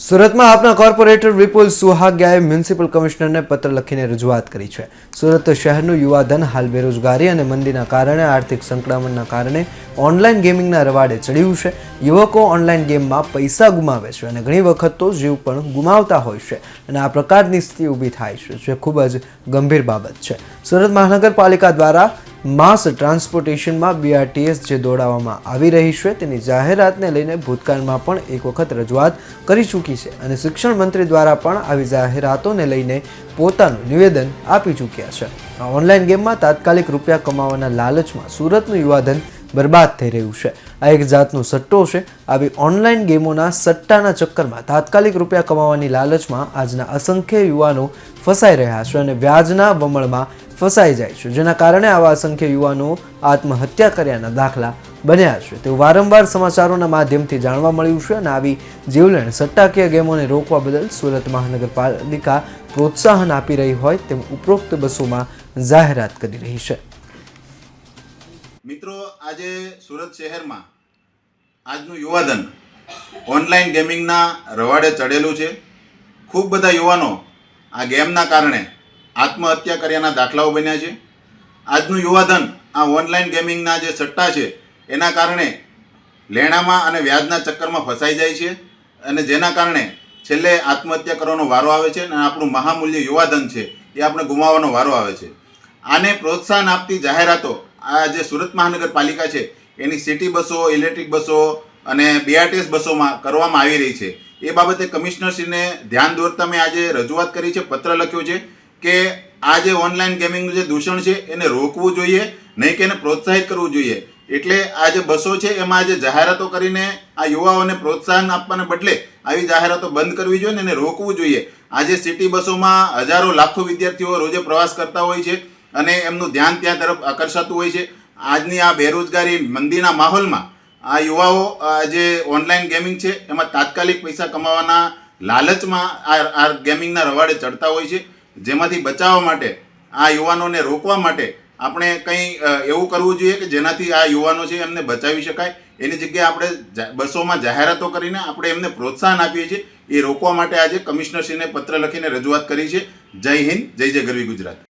સુરતમાં આપના કોર્પોરેટર વિપુલ સુહાગિયાએ મ્યુનિસિપલ કમિશનરને પત્ર લખીને રજૂઆત કરી છે। સુરત શહેરનું યુવાધન હાલ બેરોજગારી અને મંદીના કારણે આર્થિક સંકળામણના કારણે ઓનલાઈન ગેમિંગના રવાડે ચડ્યું છે। યુવકો ઓનલાઈન ગેમમાં પૈસા ગુમાવે છે અને ઘણી વખત તો જીવ પણ ગુમાવતા હોય છે અને આ પ્રકારની સ્થિતિ ઊભી થાય છે, જે ખૂબ જ ગંભીર બાબત છે। સુરત મહાનગરપાલિકા દ્વારા માસ ટ્રાન્સપોર્ટેશનમાં BRTS જે દોડાવવામાં આવી રહી છે તેની જાહેરાતને લઈને ભૂતકાળમાં પણ એક વખત રજૂઆત કરી ચૂકી છે અને શિક્ષણ મંત્રી દ્વારા પણ આવી જાહેરાતોને લઈને પોતાનું નિવેદન આપી ચૂક્યા છે। આ ઓનલાઈન ગેમમાં તાત્કાલિક રૂપિયા કમાવાના લાલચમાં સુરતનું યુવાધન બરબાદ થઈ રહ્યું છે। આ એક જાતનો સટ્ટો છે। આવી ઓનલાઈન ગેમોના સટ્ટાના ચક્કરમાં તાત્કાલિક રૂપિયા કમાવાની લાલચમાં આજના અસંખ્ય યુવાનો ફસાઈ રહ્યા છે અને વ્યાજના બમણમાં ફસાઈ જાય છે, જેના કારણે આવા અસંખ્ય યુવાનો આત્મહત્યા કર્યાના દાખલા બન્યા છે। તેવું વારંવાર સમાચારોના માધ્યમથી જાણવા મળ્યું છે અને આવી જીવલેણ સટ્ટાકીય ગેમોને રોકવા બદલ સુરત મહાનગરપાલિકા પ્રોત્સાહન આપી રહી હોય તેમ ઉપરોક્ત બસોમાં જાહેરાત કરી રહી છે। મિત્રો, આજે સુરત શહેરમાં આજનું યુવાધન ઓનલાઈન ગેમિંગના રવાડે ચડેલું છે। ખૂબ બધા યુવાનો આ ગેમના કારણે આત્મહત્યા કર્યાના દાખલાઓ બન્યા છે। આજનું યુવાધન આ ઓનલાઈન ગેમિંગના જે સટ્ટા છે એના કારણે લેણામાં અને વ્યાજના ચક્કરમાં ફસાઈ જાય છે અને જેના કારણે છેલ્લે આત્મહત્યા કરવાનો વારો આવે છે અને આપણું મહામૂલ્ય યુવાધન છે એ આપણે ગુમાવવાનો વારો આવે છે। આને પ્રોત્સાહન આપતી જાહેરાતો આ જે સુરત મહાનગરપાલિકા છે એની સિટી બસો, ઇલેક્ટ્રિક બસો અને BRTS બસોમાં કરવામાં આવી રહી છે। એ બાબતે કમિશનરશ્રીને ધ્યાન દોરતા મેં આજે રજૂઆત કરી છે, પત્ર લખ્યો છે કે આ જે ઓનલાઈન ગેમિંગનું જે દૂષણ છે એને રોકવું જોઈએ, નહીં કે એને પ્રોત્સાહિત કરવું જોઈએ। એટલે આ જે બસો છે એમાં જે જાહેરાતો કરીને આ યુવાઓને પ્રોત્સાહન આપવાને બદલે આવી જાહેરાતો બંધ કરવી જોઈએ ને એને રોકવું જોઈએ। આજે સિટી બસોમાં હજારો લાખો વિદ્યાર્થીઓ રોજે પ્રવાસ કરતા હોય છે અને એમનું ધ્યાન ત્યાં તરફ આકર્ષાતું હોય છે। આજની આ બેરોજગારી મંદીના માહોલમાં આ યુવાઓ જે ઓનલાઈન ગેમિંગ છે એમાં તાત્કાલિક પૈસા કમાવાના લાલચમાં આ ગેમિંગના રવાડે ચડતા હોય છે, જેમાંથી બચાવવા માટે આ યુવાનોને રોકવા માટે આપણે કંઈ એવું કરવું જોઈએ કે જેનાથી આ યુવાનો છે એમને બચાવી શકાય। એની જગ્યાએ આપણે બસોમાં જાહેરાતો કરીને આપણે એમને પ્રોત્સાહન આપીએ છીએ। એ રોકવા માટે આજે કમિશનરશ્રીને પત્ર લખીને રજૂઆત કરી છે। જય હિન્દ, જય જય ગરવી ગુજરાત।